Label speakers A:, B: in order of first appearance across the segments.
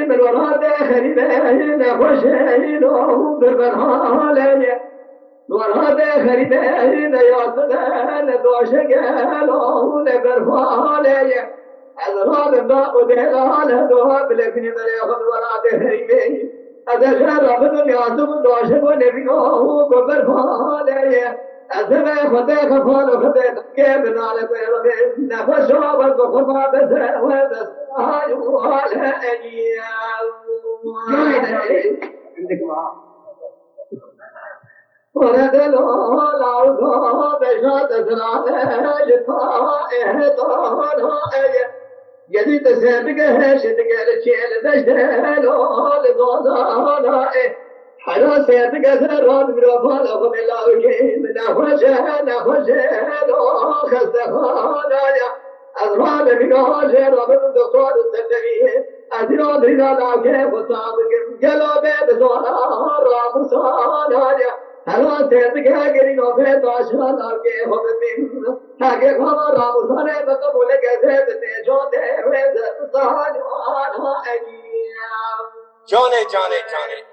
A: من ورا داخلين نخشين بالبرهالة ورا داخلين يا سلام دوشقالون برهالة الراب باق دلال دواب لكن ياخذ ورا داخلين هذا شراب الدنيا سب دوشق ونبيه بالبرهالة أزمة خدا خفان خدا كيف نال بيرد نفس شعب بخفا بس وبس هايو على أيام ورد الأولى بشات زرعة جفاء إهدار جديد سابقه شدق الشيل بشتلو لغضانا حنا سابقه زران برفال وملا وجين نخوشه خستخانا أضراب بقاجر ومن دكتور السلمية أدرى درنا لك وصابك جلابه بزوار رامسانا حنا سابقه قرين وفيد وعشان لك ومن حقق هوا رامسانا بقبول كذب نجون وزد صحان وعنها أجيام
B: جانه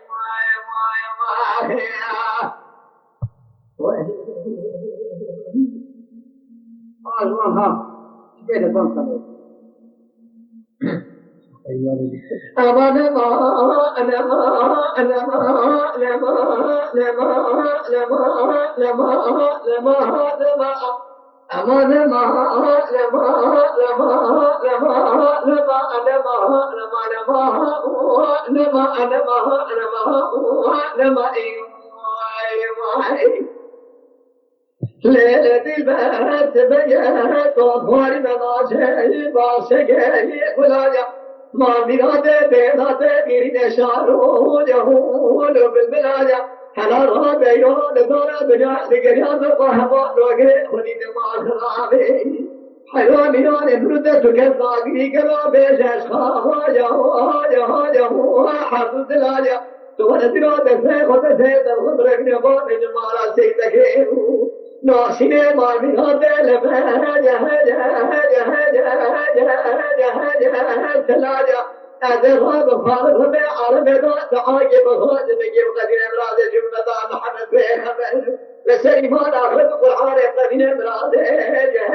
A: ليلة البات بيات وظهر مناجي باسقي ولايا ما بيراد بيراد بيرين شارو جهول بالبلايا حلا رابيون دورا بجا لقريان وهوا لوغي خدي دماغ رابي حيوانيان برده تكذاقي قلا بيشاش خاوا يهو حرد دلايا تولدنا دفع خدسي درخد رقن بان جمالا سيدكيو ناشين مارمي هذا لبه جه سلاجا أذهب بخارج بعرب دعاء بخارج بجيب قديم مراد جملة محمد بخبر لسريمان آخر القرآن قديم مراد جه